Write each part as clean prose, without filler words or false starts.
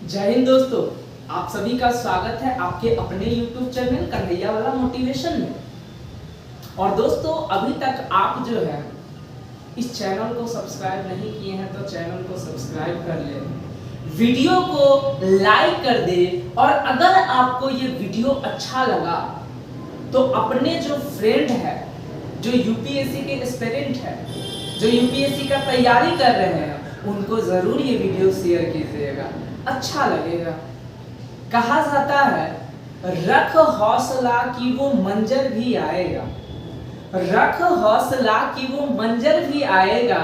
जय हिंद दोस्तों, आप सभी का स्वागत है आपके अपने YouTube चैनल कन्हैया वाला मोटिवेशन में। और दोस्तों, अभी तक आप जो है इस चैनल को सब्सक्राइब नहीं किए हैं तो चैनल को सब्सक्राइब कर ले, वीडियो को लाइक कर दे। और अगर आपको ये वीडियो अच्छा लगा तो अपने जो फ्रेंड है, जो यूपीएससी के एस्पिरेंट है, जो यूपीएससी का तैयारी कर रहे हैं, उनको जरूर ये वीडियो शेयर कीजिएगा, अच्छा लगेगा। कहा जाता है रख हौसला कि वो मंजर भी आएगा, रख हौसला कि वो मंजर भी आएगा,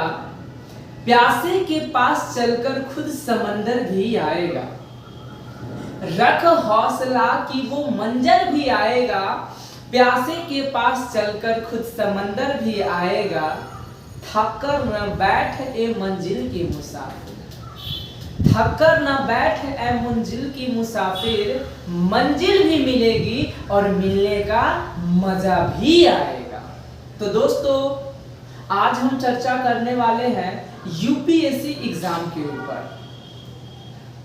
प्यासे के पास चलकर खुद समंदर भी आएगा। रख हौसला कि वो मंजर भी आएगा, प्यासे के पास चलकर खुद समंदर भी आएगा। थक कर न बैठ ए मंजिल की मुसाफिर, थक कर न बैठ ए मंजिल की मुसाफिर, मंजिल भी मिलेगी और मिलने का मजा भी आएगा। तो दोस्तों, आज हम चर्चा करने वाले हैं यूपीएससी एग्जाम के ऊपर।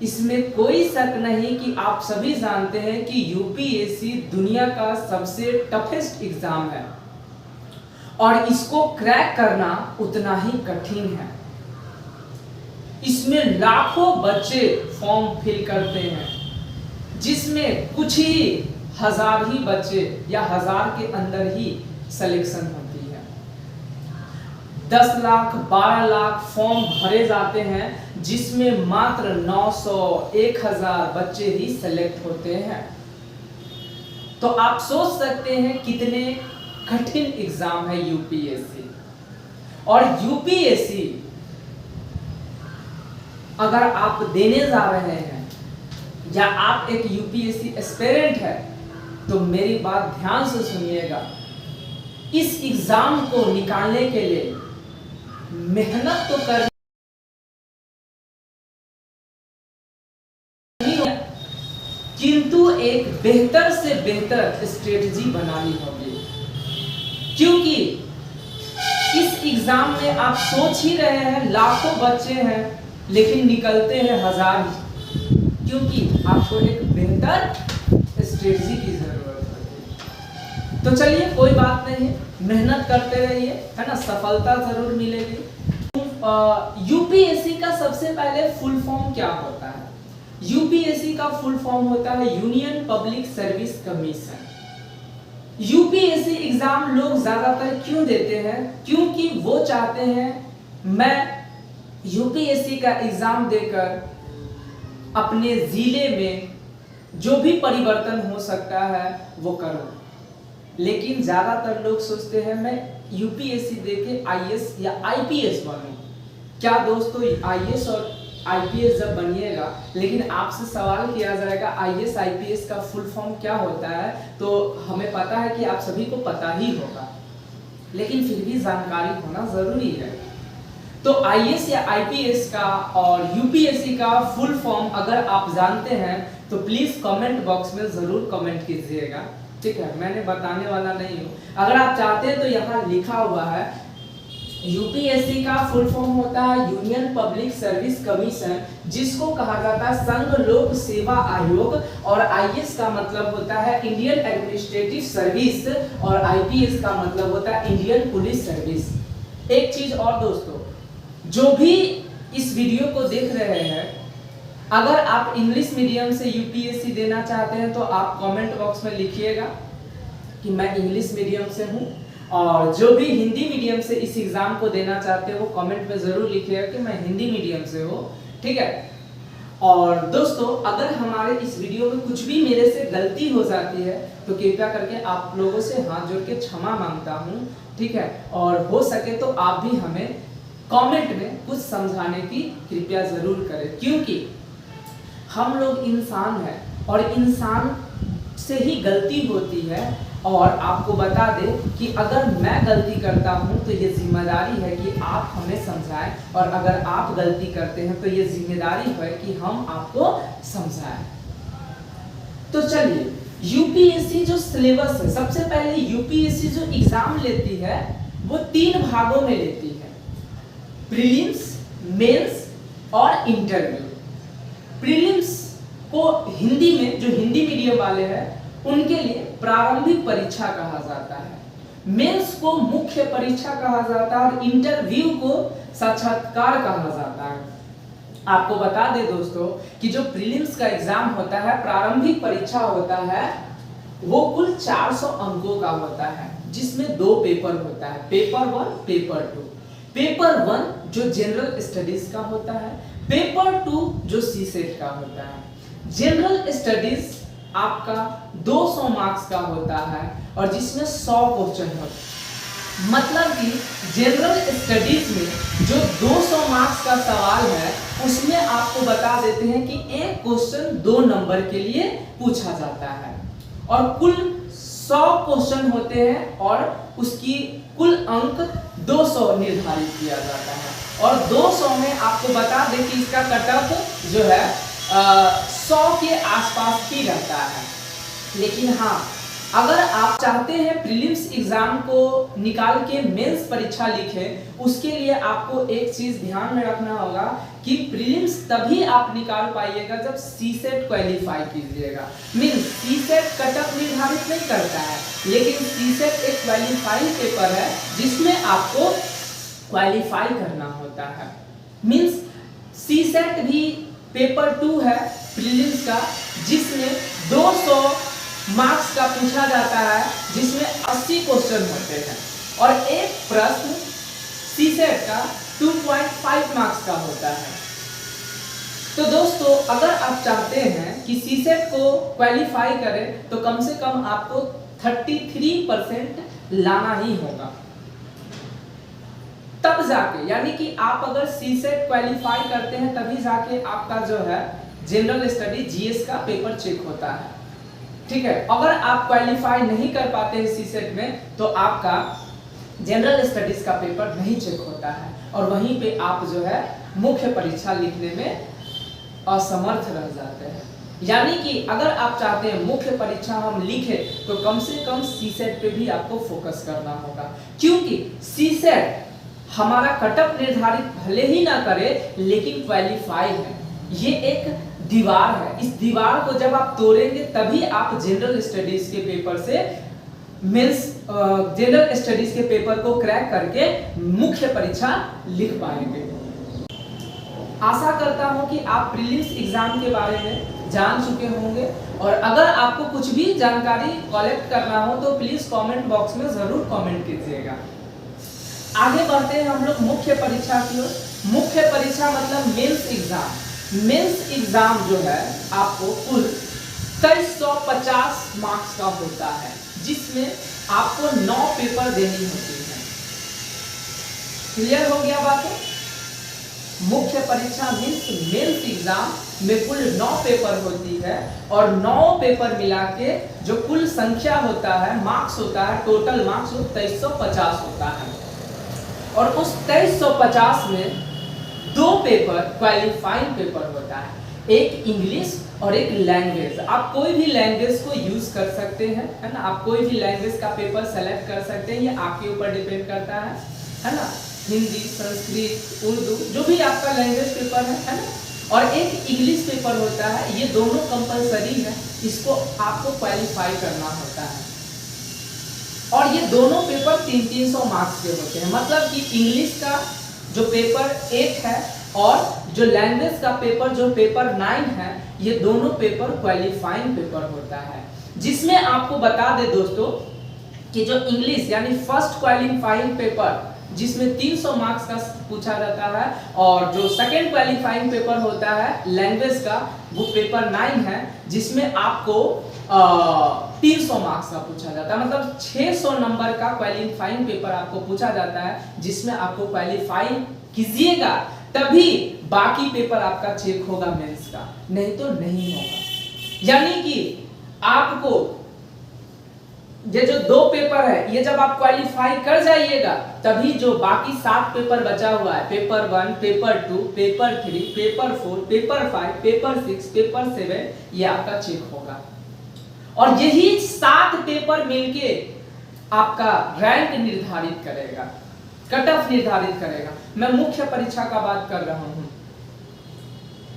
इसमें कोई शक नहीं कि आप सभी जानते हैं कि यूपीएससी दुनिया का सबसे टफेस्ट एग्जाम है और इसको क्रैक करना उतना ही कठिन है। इसमें लाखों बच्चे फॉर्म फिल करते हैं, जिसमें कुछ ही हजार ही बच्चे या हजार के अंदर ही सिलेक्शन होती है। 10 लाख 12 लाख फॉर्म भरे जाते हैं, जिसमें मात्र 900 1000 बच्चे ही सेलेक्ट होते हैं। तो आप सोच सकते हैं कितने कठिन एग्जाम है यूपीएससी। और यूपीएससी अगर आप देने जा रहे हैं या आप एक यूपीएससी एस्पिरेंट है तो मेरी बात ध्यान से सुनिएगा। इस एग्जाम को निकालने के लिए मेहनत तो करनी, किंतु एक बेहतर से बेहतर स्ट्रेटजी बनानी होगी। क्योंकि इस एग्जाम में आप सोच ही रहे हैं लाखों बच्चे हैं लेकिन निकलते हैं हजार, क्योंकि आपको एक बेहतर स्ट्रेटजी की जरूरत है। तो चलिए, कोई बात नहीं, मेहनत करते रहिए, है ना, सफलता जरूर मिलेगी। यूपीएससी का सबसे पहले फुल फॉर्म क्या होता है? यूपीएससी का फुल फॉर्म होता है union public service commission. UPSC exam लोग ज्यादातर क्यों देते हैं? क्योंकि वो चाहते हैं मैं यूपीएससी का एग्जाम देकर अपने जिले में जो भी परिवर्तन हो सकता है वो करूं। लेकिन ज्यादातर लोग सोचते हैं मैं यूपीएससी देके आईएएस या आईपीएस बनूं। क्या दोस्तों, आईएएस और आईपीएस जब बनिएगा, लेकिन आपसे सवाल किया जाएगा आईएएस आईपीएस का फुल फॉर्म क्या होता है, तो हमें पता है कि आप सभी को पता ही होगा, लेकिन फिर भी जानकारी होना जरूरी है। तो आईएएस या आईपीएस का और यूपीएससी का फुल फॉर्म अगर आप जानते हैं तो प्लीज कमेंट बॉक्स में जरूर कमेंट कीजिएगा, ठीक है? मैंने बताने वाला नहीं हूँ। अगर आप चाहते हैं तो यहाँ लिखा हुआ है यूपीएससी का फुल फॉर्म होता है यूनियन पब्लिक सर्विस कमीशन, जिसको कहा जाता है संघ लोक सेवा आयोग। और आईएएस का मतलब होता है इंडियन एडमिनिस्ट्रेटिव सर्विस और आईपीएस का मतलब होता है इंडियन पुलिस सर्विस। एक चीज और दोस्तों, जो भी इस वीडियो को देख रहे हैं, अगर आप इंग्लिश मीडियम से यूपीएससी देना चाहते हैं तो आप कमेंट बॉक्स में लिखिएगा कि मैं इंग्लिश मीडियम से हूं। और जो भी हिंदी मीडियम से इस एग्जाम को देना चाहते हैं वो कमेंट में जरूर लिखिएगा कि मैं हिंदी मीडियम से हूं, ठीक है? और दोस्तों, अगर हमारे इस वीडियो में कुछ भी मेरे से गलती हो जाती है तो कृपया करके आप लोगों से हाथ जोड़ के क्षमा मांगता हूं, ठीक है? और हो सके तो आप भी हमें कमेंट में कुछ समझाने की कृपया जरूर करें, क्योंकि हम लोग इंसान हैं और इंसान से ही गलती होती है। और आपको बता दें कि अगर मैं गलती करता हूं तो ये जिम्मेदारी है कि आप हमें समझाएं, और अगर आप गलती करते हैं तो ये जिम्मेदारी है कि हम आपको समझाएं। तो चलिए, यूपीएससी जो सिलेबस है, सबसे पहले यूपीएससी जो एग्जाम लेती है वो 3 भागों में लेती है, प्रीलिम्स, मेंस और इंटरव्यू। प्रीलिम्स को हिंदी में, जो हिंदी मीडियम वाले हैं उनके लिए प्रारंभिक परीक्षा कहा जाता है, मेंस को मुख्य परीक्षा कहा जाता है और इंटरव्यू को साक्षात्कार कहा जाता है। आपको बता दें दोस्तों कि जो प्रीलिम्स का एग्जाम होता है, प्रारंभिक परीक्षा होता है, वो कुल 400 अंकों का होता है, जिसमें 2 पेपर होता है, पेपर 1, पेपर 2। पेपर 1 जो जनरल स्टडीज का होता है, पेपर 2 जो सीसेट का होता है। जनरल स्टडीज आपका 200 मार्क्स का होता है और जिसमें 100 क्वेश्चन होते हैं। मतलब कि जनरल स्टडीज में जो 200 मार्क्स का सवाल है उसमें आपको बता देते हैं कि एक क्वेश्चन 2 नंबर के लिए पूछा जाता है और कुल 100 क्वेश्चन होते हैं और उसकी कुल अंक 200 निर्धारित किया जाता है और 200 में आपको बता दें कि इसका कट ऑफ जो है 100 के आसपास ही रहता है। लेकिन हाँ, अगर आप चाहते हैं प्रीलिम्स एग्जाम को निकाल के मेंस परीक्षा लिखें, उसके लिए आपको एक चीज ध्यान में रखना होगा कि प्रीलिम्स तभी आप निकाल पाइएगा जब सीसेट क्वालिफाई कीजिएगा। मींस सीसेट कट ऑफ निर्धारित नहीं करता है, लेकिन सीसेट एक क्वालिफाइंग पेपर है जिसमें आपको क्वालिफाई करना होता है। मींस सीसेट भी पेपर 2 है प्रीलिम्स का, जिसमें 200 मार्क्स का पूछा जाता है, जिसमें 80 क्वेश्चन होते हैं और एक प्रश्न सीसेट का 2.5 मार्क्स का होता है। तो दोस्तों अगर आप चाहते हैं कि सीसेट को क्वालिफाई करें तो कम से कम आपको 33% लाना ही होगा, तब जाके, यानी कि आप अगर सीसेट क्वालिफाई करते हैं तभी जाके आपका जो है जनरल स्टडी जीएस का पेपर चेक होता है। ठीक है, अगर आप क्वालिफाई नहीं कर पाते हैं सीसेट में तो आपका जनरल स्टडीज का पेपर नहीं चेक होता है और वहीं पे आप जो है मुख्य परीक्षा लिखने में असमर्थ रह जाते हैं। यानी कि अगर आप चाहते हैं मुख्य परीक्षा हम लिखें तो कम से कम सीसेट पे भी आपको फोकस करना होगा, क्योंकि सीसेट हमारा कटअप निर्धारित भले ही ना करे लेकिन क्वालिफाई है। ये एक दीवार है, इस दीवार को जब आप तोड़ेंगे तभी आप जनरल स्टडीज के पेपर से मेंस जनरल स्टडीज के पेपर को क्रैक करके मुख्य परीक्षा लिख पाएंगे। आशा करता हूं कि आप प्रीलिम्स एग्जाम के बारे में जान चुके होंगे और अगर आपको कुछ भी जानकारी कलेक्ट करना हो तो प्लीज कमेंट बॉक्स में जरूर कमेंट कीजिएगा। आगे बढ़ते हैं हम लोग मुख्य परीक्षा की ओर। मुख्य परीक्षा मतलब मेंस एग्जाम। मेंस एग्जाम जो है आपको कुल 2350 मार्क्स का होता है, जिसमें आपको 9 पेपर देनी होती है। क्लियर हो गया बात? मुख्य परीक्षा मींस मेंस एग्जाम में कुल 9 पेपर होती है और 9 पेपर मिला के जो कुल संख्या होता है, मार्क्स होता है, टोटल मार्क्स 2350 होता है और उस 2350 में 2 पेपर क्वालिफाइंग पेपर होता है, एक इंग्लिश और एक लैंग्वेज। आप कोई भी लैंग्वेज को यूज कर सकते हैं, है ना, आप कोई भी लैंग्वेज का पेपर सेलेक्ट कर सकते हैं, ये आपके ऊपर डिपेंड करता है ना, हिंदी, संस्कृत, उर्दू, जो भी आपका लैंग्वेज पेपर है ना, और एक इंग्लिश पेपर होता है। ये दोनों कंपलसरी है, इसको आपको क्वालिफाई करना होता है और ये दोनों पेपर 300 मार्क्स के होते हैं। मतलब कि इंग्लिश का जो पेपर 8 है और जो लैंग्वेज का पेपर जो पेपर 9 है, ये दोनों पेपर क्वालिफाइंग पेपर होता है, जिसमें आपको बता दे दोस्तों कि जो इंग्लिश यानी फर्स्ट क्वालिफाइंग पेपर जिसमें 300 मार्क्स का पूछा जाता है और जो सेकंड क्वालिफाइंग पेपर होता है लैंग्वेज का, वो पेपर 9 है, जिसमें आपको 300 मार्क्स का पूछा जाता है। मतलब 600 नंबर का क्वालिफाइंग पेपर आपको पूछा जाता है, जिसमें आपको क्वालिफाई कीजिएगा तभी बाकी पेपर आपका चेक होगा मेंस का, नहीं तो नहीं होगा। यानी कि आपको ये जो 2 पेपर है, ये जब आप क्वालिफाई कर जाइएगा तभी जो बाकी 7 पेपर बचा हुआ है, paper 1, paper 2, paper 3, paper 4, paper 5, paper 6, paper 7, ये आपका चेक होगा और यही 7 पेपर मिलके आपका रैंक निर्धारित करेगा, कट ऑफ निर्धारित करेगा। मैं मुख्य परीक्षा का बात कर रहा हूं।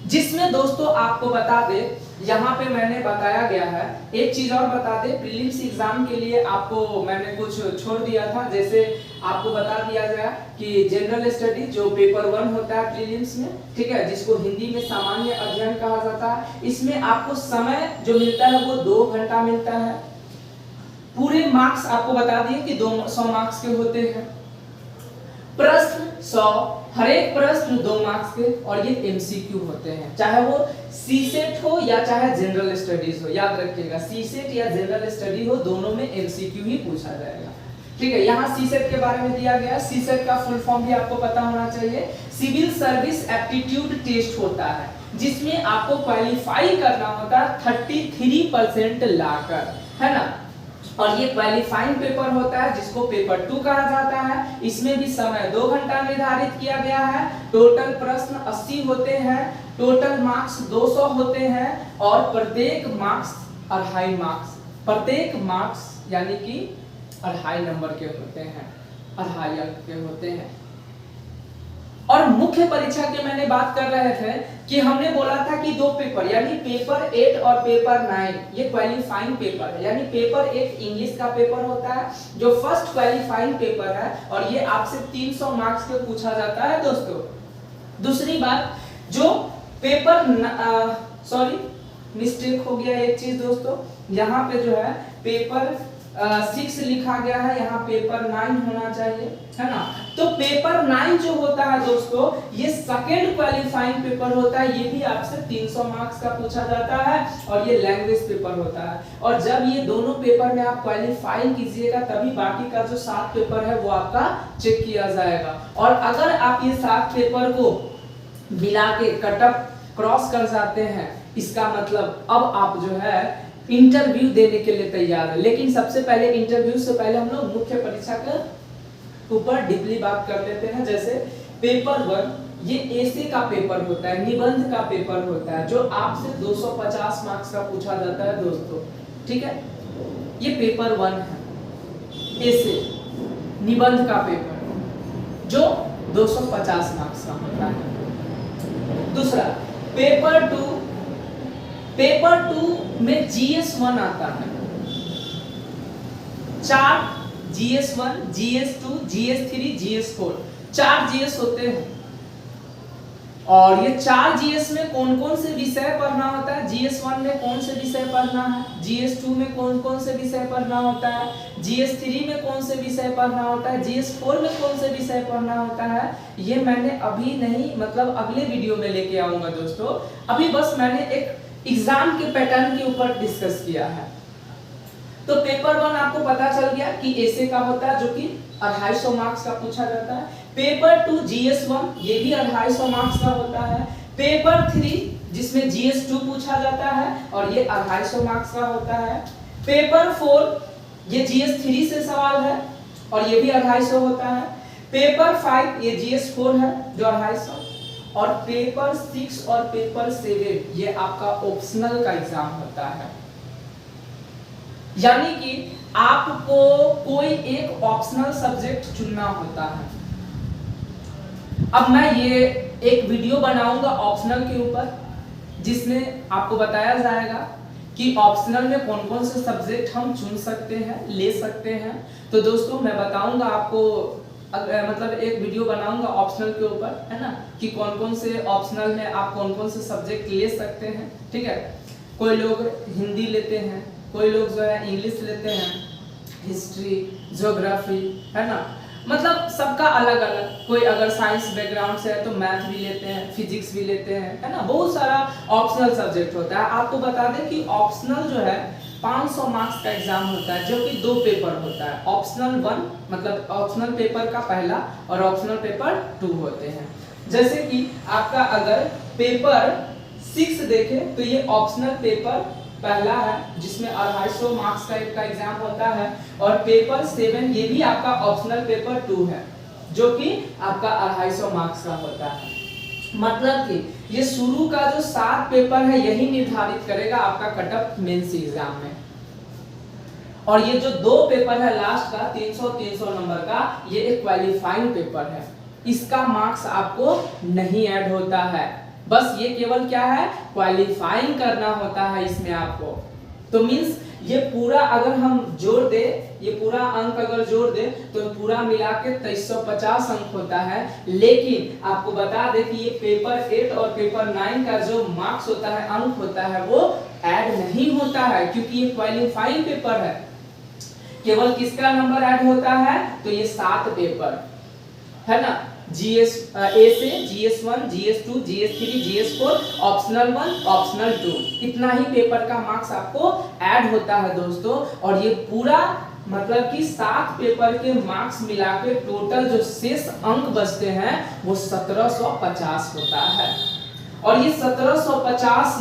जिसमें दोस्तों आपको बता दे, यहाँ पे मैंने बताया गया है, एक चीज और बता दे, प्रीलिम्स एग्जाम के लिए आपको मैंने कुछ छोड़ दिया था। जैसे आपको बता दिया गया कि जनरल स्टडी जो पेपर 1 होता है प्रीलिम्स में, ठीक है, जिसको हिंदी में सामान्य अध्ययन कहा जाता है, इसमें आपको समय जो मिलता है वो 2 घंटा मिलता है। पूरे मार्क्स आपको बता दिए कि 200 मार्क्स के होते हैं। प्रश्न 100, हर एक प्रश्न 2 मार्क्स के, और ये एमसीक्यू होते हैं, चाहे वो सीसेट हो या चाहे जनरल स्टडीज हो। याद रखिएगा, सीसेट या जनरल स्टडी हो, दोनों में एमसीक्यू ही पूछा जाएगा। ठीक है, यहाँ सीसेट के बारे में दिया गया। सीसेट का फुल फॉर्म भी आपको पता होना चाहिए। सिविल सर्विस एप्टीट्यूड टेस्ट होता है, जिसमें आपको क्वालिफाई करना होता है 33% लाकर, है ना। और ये क्वालिफाइंग पेपर होता है, जिसको पेपर 2 कहा जाता है। इसमें भी समय 2 घंटा निर्धारित किया गया है। टोटल प्रश्न 80 होते हैं, टोटल मार्क्स 200 होते हैं, और प्रत्येक मार्क्स 2.5 मार्क्स, प्रत्येक मार्क्स यानी कि 2.5 नंबर के होते हैं, 2.5 अंक के होते हैं। और मुख्य परीक्षा के मैंने बात कर रहे थे कि हमने बोला था कि 2 पेपर, यानी पेपर 8 और पेपर 9 ये क्वालिफाइंग पेपर है। यानी पेपर 8 इंग्लिश का पेपर होता है, जो फर्स्ट क्वालिफाइंग पेपर है, और ये आपसे 300 मार्क्स के पूछा जाता है दोस्तों। दूसरी बात, जो पेपर सॉरी मिस्टेक हो गया एक चीज दोस्तों, यहाँ पे जो है पेपर 6 लिखा गया है, यहाँ पेपर 9 होना चाहिए, है ना। तो पेपर 9 जो होता है दोस्तों, ये सेकंड क्वालिफाइंग पेपर होता है। ये भी आपसे 300 मार्क्स का पूछा जाता है, और ये लैंग्वेज पेपर होता है। और जब ये दोनों पेपर में आप क्वालिफाइंग कीजिएगा, तभी बाकी का जो 7 पेपर है वो आपका चेक किया जाएगा। और अगर आप ये 7 पेपर को मिला के कटअप क्रॉस कर जाते हैं, इसका मतलब अब आप जो है इंटरव्यू देने के लिए तैयार है। लेकिन सबसे पहले इंटरव्यू से पहले हम लोग मुख्य परीक्षा के ऊपर डीपली बात कर लेते हैं। जैसे पेपर 1 ये एसे का पेपर होता है, निबंध का पेपर होता है, जो आपसे 250 मार्क्स का पूछा जाता है दोस्तों। ठीक है, ये पेपर 1 है, एसे निबंध का पेपर, जो 250 मार्क्स का होता है। दूसरा पेपर 2, पेपर 2 में GS1 आता है। 4 GS1, GS2, GS3, GS4, 4 GS होते हैं। और ये 4 GS में कौन कौन से विषय पढ़ना होता है? GS1 में कौन से विषय पढ़ना है, GS2 में कौन कौन से विषय पढ़ना होता है, GS3 में कौन से विषय पढ़ना होता है, GS4 में कौन से विषय पढ़ना होता है, ये मैंने अभी नहीं, मतलब अगले वीडियो में लेके आऊंगा दोस्तों। अभी बस मैंने एक एग्जाम के पैटर्न के ऊपर डिस्कस किया है। तो पेपर 1 आपको पता चल गया कि ऐसे का होता है, जो कि 250 मार्क्स का पूछा जाता है। पेपर 2 GS1 ये भी 250 मार्क्स का होता है। पेपर 3 जिसमें GS2 पूछा जाता है, और ये 250 मार्क्स का होता है। पेपर 4 ये GS3 से सवाल है, और ये भी 250 होता है। पेपर 5 ये GS4 है, जो 250। और पेपर 6 और पेपर 7 ये आपका ऑप्शनल का एग्जाम होता है। यानी कि आपको कोई एक ऑप्शनल सब्जेक्ट चुनना होता है। अब मैं ये एक वीडियो बनाऊंगा ऑप्शनल के ऊपर, जिसमें आपको बताया जाएगा कि ऑप्शनल में कौन कौन से सब्जेक्ट हम चुन सकते हैं, ले सकते हैं। तो दोस्तों मैं बताऊंगा आपको, मतलब एक वीडियो बनाऊंगा ऑप्शनल के ऊपर, है ना, कि कौन कौन से ऑप्शनल में आप कौन कौन से सब्जेक्ट ले सकते हैं। ठीक है, कोई लोग हिंदी लेते हैं, कोई लोग जो है इंग्लिश लेते हैं, हिस्ट्री, ज्योग्राफी, है ना, मतलब सबका अलग अलग। कोई अगर साइंस बैकग्राउंड से है तो मैथ भी लेते हैं, फिजिक्स भी लेते हैं, है ना, बहुत सारा ऑप्शनल सब्जेक्ट होता है। आपको बता दें कि ऑप्शनल जो है 500 मार्क्स का एग्जाम होता है, जो कि 2 पेपर होता है। ऑप्शनल 1 मतलब ऑप्शनल पेपर का पहला, और ऑप्शनल पेपर 2 होते हैं। जैसे कि आपका अगर पेपर 6 देखें तो ये ऑप्शनल पेपर पहला है, जिसमें 250 मार्क्स का एक का एग्जाम होता है। और पेपर 7 ये भी आपका ऑप्शनल पेपर 2 है, जो कि आपका 250 मार्क्स का होता है। मतलब कि ये शुरू का जो 7 पेपर है, यही निर्धारित करेगा आपका कटअप मेंस एग्जाम में। और ये जो 2 पेपर है लास्ट का 300 नंबर का, ये एक क्वालिफाइंग पेपर है। इसका मार्क्स आपको नहीं ऐड होता है। बस ये केवल क्या है, क्वालिफाइंग करना होता है इसमें आपको। तो मींस ये पूरा अगर हम जोड़ दे, ये पूरा अंक अगर जोड़ दे तो पूरा मिला के 2350 अंक होता है। लेकिन आपको बता दे कि ये पेपर 8 और पेपर 9 का जो मार्क्स होता है, अंक होता है, वो ऐड नहीं होता है, क्योंकि ये क्वालिफाइंग पेपर है। केवल किसका नंबर ऐड होता है, तो ये 7 पेपर है ना, जीएस ए से GS1, GS2, GS3, GS4, optional 1, optional 2, इतना ही पेपर का मार्क्स आपको ऐड होता है दोस्तों। और ये पूरा मतलब कि 7 पेपर के मार्क्स मिला के टोटल जो शेष अंक बचते हैं वो 1750 होता है। और ये 1750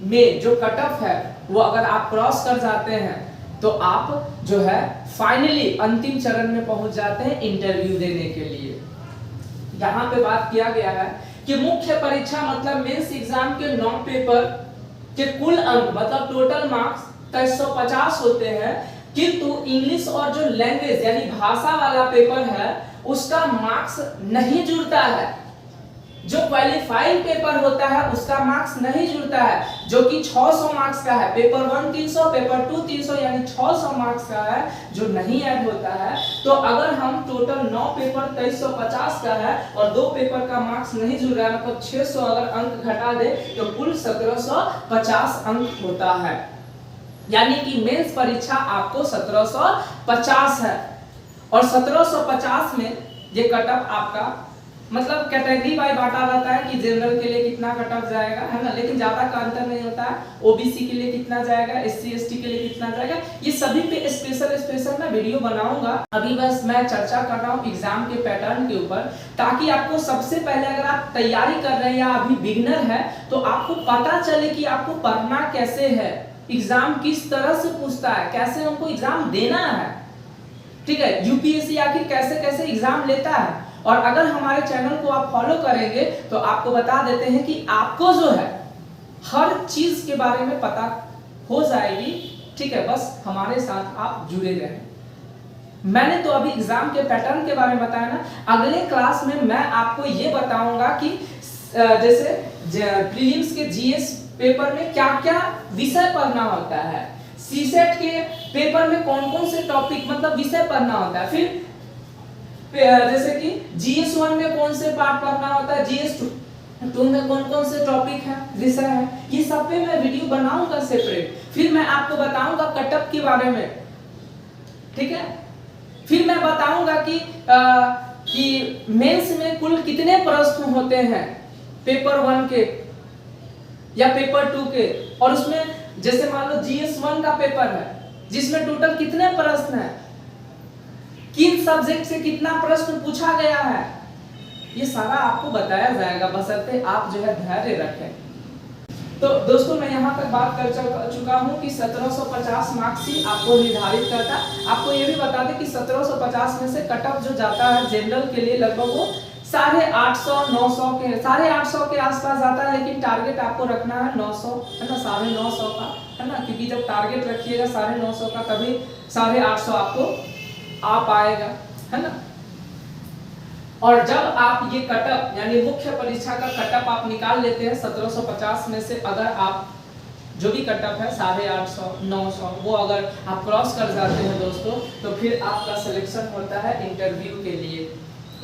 में जो कट ऑफ है वो अगर आप क्रॉस कर जाते हैं तो आप जो है फाइनली अंतिम चरण में पहुंच जाते हैं इंटरव्यू देने के लिए। यहाँ पे बात किया गया है कि मुख्य परीक्षा मतलब मेंस एग्जाम के 9 पेपर के कुल अंक मतलब टोटल मार्क्स 2350 होते हैं, किंतु इंग्लिश और जो लैंग्वेज यानी भाषा वाला पेपर है उसका मार्क्स नहीं जुड़ता है। जो क्वालिफाइंग पेपर होता है उसका मार्क्स नहीं जुड़ता है, जो कि 600 मार्क्स का है। पेपर 1 300, पेपर 2 300 यानी 600 मार्क्स का है जो नहीं ऐड होता है। तो अगर हम टोटल 9 पेपर 2350 का है और 2 पेपर का मार्क्स नहीं जुड़ रहा है, मतलब 600 अगर अंक घटा दे तो कुल 1750 अंक होता है। यानी कि मेंस परीक्षा आपको 1750 है। और 1750 में ये कट ऑफ आपका मतलब कैटेगरी वाइज बांटा रहता है कि जनरल के लिए कितना कट ऑफ जाएगा, है ना, लेकिन ज्यादा का अंतर नहीं होता है। ओबीसी के लिए कितना जाएगा, एससी एसटी के लिए कितना जाएगा, ये सभी पे स्पेशल मैं वीडियो बनाऊंगा। अभी बस मैं चर्चा कर रहा हूँ एग्जाम के पैटर्न के ऊपर, ताकि आपको सबसे पहले अगर आप तैयारी कर रहे हैं या अभी बिगिनर है तो आपको पता चले कि आपको पढ़ना कैसे है, एग्जाम किस तरह से पूछता है, कैसे हमको एग्जाम देना है। ठीक है, यूपीएससी आखिर कैसे कैसे एग्जाम लेता है। और अगर हमारे चैनल को आप फॉलो करेंगे तो आपको बता देते हैं कि आपको जो है हर चीज के बारे में पता हो जाएगी। ठीक है, बस हमारे साथ आप जुड़े रहें। मैंने तो अभी एग्जाम के पैटर्न के बारे में बताया ना, अगले क्लास में मैं आपको ये बताऊंगा कि जैसे प्रीलिम्स के जीएस पेपर में क्या क्या विषय पढ़ना होता है, सीसेट के पेपर में कौन कौन से टॉपिक मतलब विषय पढ़ना होता है, फिर जैसे कि GS1 में कौन से पार्ट पढ़ना होता है, GS2 में कौन कौन से टॉपिक है, विषय है, ये सब पे मैं वीडियो बनाऊंगा सेपरेट। फिर मैं आपको बताऊंगा कट ऑफ के बारे में। ठीक है, फिर मैं बताऊंगा कि मेंस में कुल कितने प्रश्न होते हैं पेपर 1 के या पेपर 2 के, और उसमें जैसे मान लो GS1 का पेपर है जिसमें टोटल कितने प्रश्न है, किन सब्जेक्ट से कितना प्रश्न पूछा गया है, ये सारा आपको बताया जाएगा, बशर्ते आप जो है धैर्य रखें। तो दोस्तों मैं यहाँ तक बात कर चुका हूँ कि 1750 मार्क्स ही आपको निर्धारित करता है। आपको ये भी बता दें कि 1750 में से कट ऑफ जो जाता है जनरल के लिए लगभग वो 850 900 के 850 के आसपास जाता है, लेकिन टारगेट आपको रखना है 900, है ना, 950 का, है ना, क्योंकि जब टारगेट रखिएगा 950 का तभी 850 आपको आ पाएगा, है ना। और जब आप ये कटअप यानी मुख्य परीक्षा का कटअप आप निकाल लेते हैं 1750 में से, अगर आप जो भी कटअप है 850 900 वो अगर आप क्रॉस कर जाते हैं दोस्तों, तो फिर आपका सिलेक्शन होता है इंटरव्यू के लिए।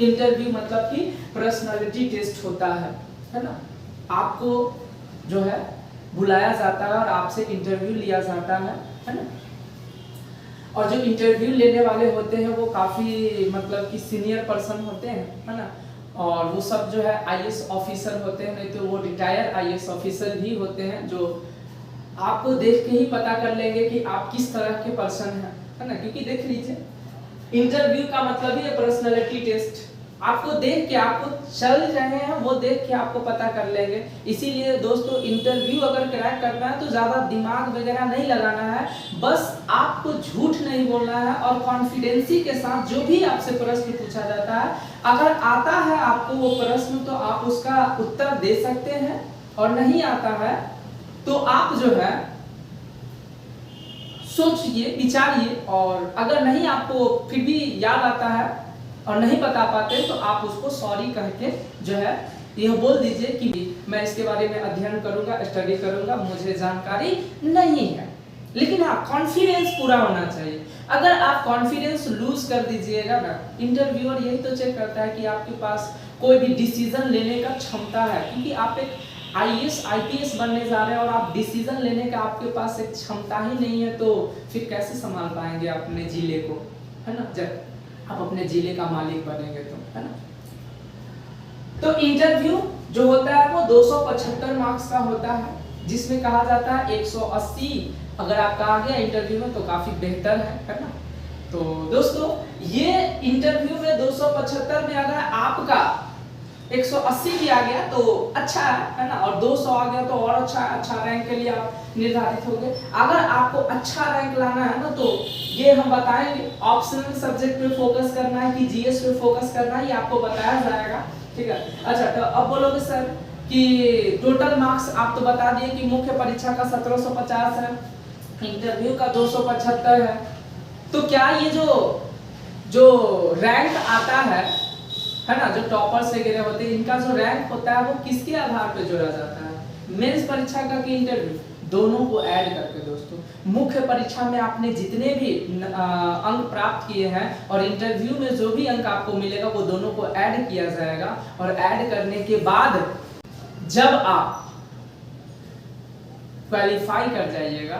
इंटरव्यू मतलब कि पर्सनालिटी टेस्ट होता है ना, आपको जो है बुलाया जाता है और आपसे इंटरव्यू लिया जाता है ना। और जो इंटरव्यू लेने वाले होते हैं वो काफ़ी मतलब कि सीनियर पर्सन होते हैं, है ना, और वो सब जो है आईएएस ऑफिसर होते हैं, नहीं तो वो रिटायर्ड आईएएस ऑफिसर भी होते हैं, जो आपको देख के ही पता कर लेंगे कि आप किस तरह के पर्सन हैं, है ना। क्योंकि देख लीजिए इंटरव्यू का मतलब ही है पर्सनालिटी टेस्ट, आपको देख के आपको चल रहे हैं वो देख के आपको पता कर लेंगे। इसीलिए दोस्तों इंटरव्यू अगर क्रैक करना है तो ज़्यादा दिमाग वगैरह नहीं लगाना है, बस आपको झूठ नहीं बोलना है और कॉन्फिडेंसी के साथ जो भी आपसे प्रश्न पूछा जाता है, अगर आता है आपको वो प्रश्न तो आप उसका उत्तर दे सकते हैं, और नहीं आता है तो आप जो है सोचिए विचारिए, और अगर नहीं आपको फिर भी याद आता है और नहीं बता पाते तो आप उसको सॉरी कह के जो है यह बोल दीजिए कि मैं इसके बारे में अध्ययन करूंगा, स्टडी करूंगा, मुझे जानकारी नहीं है। लेकिन हाँ, कॉन्फिडेंस पूरा होना चाहिए। अगर आप कॉन्फिडेंस लूज कर दीजिएगा ना, इंटरव्यूअर यही तो चेक करता है कि आपके पास कोई भी डिसीजन लेने का क्षमता है, क्योंकि आप एक IAS IPS बनने जा रहे हैं और आप डिसीजन लेने का आपके पास एक क्षमता ही नहीं है, तो फिर कैसे संभाल पाएंगे अपने जिले को, है ना, जब आप अपने जिले का मालिक बनेंगे तो, है ना। तो इंटरव्यू जो होता है वो 275 मार्क्स का होता है, जिसमें कहा जाता है 180 अगर आपका आ गया इंटरव्यू में तो काफी बेहतर है ना। तो दोस्तों ये इंटरव्यू में 275 में अगर आपका 180 भी आ गया तो अच्छा है ना, और 200 आ गया तो और अच्छा रैंक के लिए आप निर्धारित हो गए। अगर आपको अच्छा रैंक लाना है ना, तो ये हम बताएंगे ऑप्शनल सब्जेक्ट पे फोकस करना है कि GS पे फोकस करना है, ये आपको बताया जाएगा, ठीक है। अच्छा, तो अब बोलोगे सर कि टोटल मार्क्स आप तो बता दिए कि मुख्य परीक्षा का 1750 है, इंटरव्यू का 275 है, तो क्या ये जो रैंक आता है ना, जो टॉपर्स वगैरह होते हैं, इनका जो रैंक होता है वो किसके आधार पे जोड़ा जाता है? मेंस परीक्षा का कि इंटरव्यू, दोनों को ऐड करके दोस्तों। मुख्य परीक्षा में आपने जितने भी अंक प्राप्त किए हैं और इंटरव्यू में जो भी अंक आपको मिलेगा वो दोनों को ऐड किया जाएगा, और ऐड करने के बाद जब आप क्वालिफाई कर जाइएगा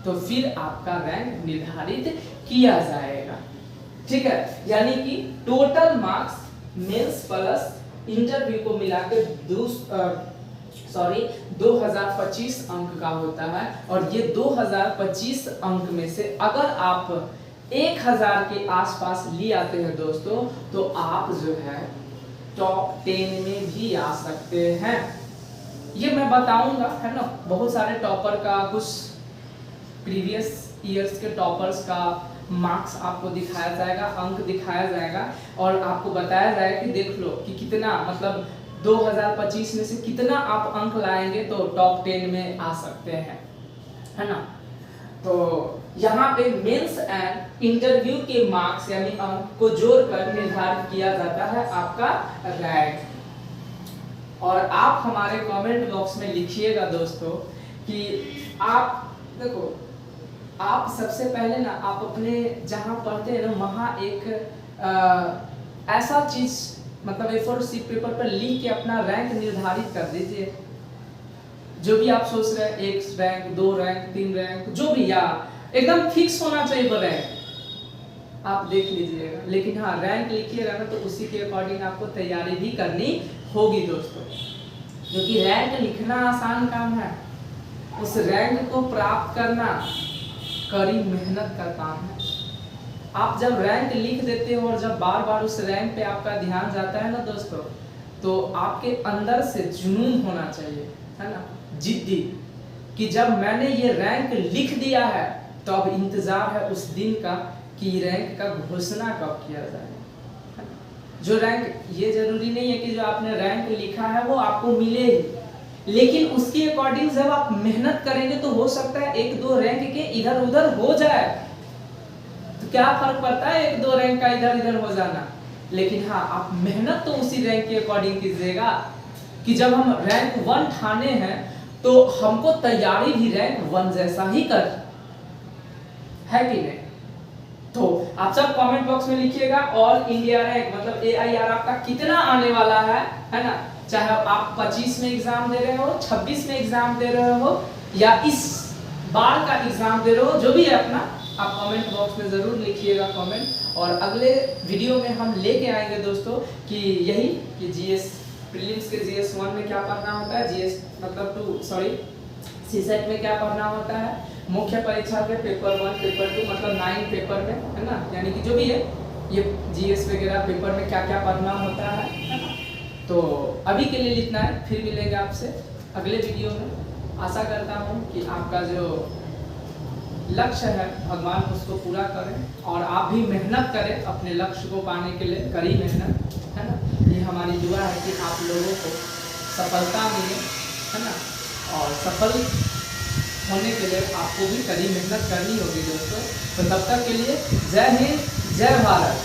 तो फिर आपका रैंक निर्धारित किया जाएगा, ठीक है। यानी कि total marks mains plus interview को मिलाकर 2025 अंक का होता है, और ये 2025 अंक में से अगर आप 1000 के आसपास ले आते हैं दोस्तों, तो आप जो है टॉप 10 में भी आ सकते हैं। ये मैं बताऊंगा, है ना, बहुत सारे टॉपर का, कुछ प्रीवियस ईयर्स के टॉपर्स का मार्क्स आपको दिखाया जाएगा, अंक दिखाया जाएगा, और आपको बताया जाएगा कि देख लो कि कितना, मतलब 2025 में से कितना आप अंक लाएंगे तो टॉप 10 में आ सकते हैं, है ना। तो यहाँ पे मेंस एंड इंटरव्यू के मार्क्स यानी अंक को जोड़कर निर्धारित किया जाता है आपका रैंक। और आप हमारे कमेंट बॉक्स में लिखिएगा दोस्तों कि आप देखो, आप सबसे पहले ना आप अपने जहाँ पढ़ते हैं ना वहाँ एक ऐसा चीज मतलब A4 शीट पेपर पर लिख के अपना रैंक निर्धारित कर दीजिए। जो भी आप सोच रहे हैं, 1 रैंक, 2 रैंक, 3 रैंक, जो भी, या एकदम फिक्स होना चाहिए वो रैंक, आप देख लीजिएगा। लेकिन हाँ, रैंक लिखिएगा ना तो उसी के अकॉर्डिंग आपको तैयारी भी करनी होगी दोस्तों, क्योंकि रैंक लिखना आसान काम है, उस रैंक को प्राप्त करना कड़ी मेहनत का काम है। आप जब रैंक लिख देते हो और जब बार बार उस रैंक पे आपका ध्यान जाता है ना दोस्तों, तो आपके अंदर से जुनून होना चाहिए, है ना, जिद्दी, कि जब मैंने ये रैंक लिख दिया है तो अब इंतजार है उस दिन का कि रैंक का घोषणा कब किया जाए। जो रैंक, ये जरूरी नहीं है कि जो आपने रैंक लिखा है वो आपको मिले ही, लेकिन उसके अकॉर्डिंग जब आप मेहनत करेंगे तो हो सकता है 1-2 रैंक के इधर उधर हो जाए, तो क्या फर्क पड़ता है 1-2 रैंक का इधर इधर हो जाना। लेकिन हाँ, आप मेहनत तो उसी रैंक के अकॉर्डिंग कीजिएगा कि जब हम रैंक 1 ठाने हैं तो हमको तैयारी भी रैंक 1 जैसा ही कर, है कि नहीं। तो आप सब कमेंट बॉक्स में लिखिएगा ऑल इंडिया रैंक मतलब AIR आपका कितना आने वाला है ना। चाहे आप 25 में एग्जाम दे रहे हो, 26 में एग्जाम दे रहे हो, या इस बार का एग्जाम दे रहे हो, जो भी है अपना, आप कमेंट बॉक्स में जरूर लिखिएगा कमेंट। और अगले वीडियो में हम लेके आएंगे दोस्तों कि यही कि GS प्रीलिम्स के GS 1 में क्या पढ़ना होता है, GS मतलब 2 सॉरी CSET में क्या पढ़ना होता है, मुख्य परीक्षा के पेपर 1 पेपर 2 मतलब 9 पेपर में, है ना, यानी कि जो भी है ये GS वगैरह पेपर में क्या क्या पढ़ना होता है ना। तो अभी के लिए इतना है, फिर मिलेंगे आपसे अगले वीडियो में। आशा करता हूँ कि आपका जो लक्ष्य है भगवान उसको पूरा करें और आप भी मेहनत करें अपने लक्ष्य को पाने के लिए, कड़ी मेहनत, है ना। ये हमारी दुआ है कि आप लोगों को सफलता मिले, है ना, और सफल होने के लिए आपको भी कड़ी मेहनत करनी होगी दोस्तों। तो तब तक के लिए जय हिंद, जय भारत।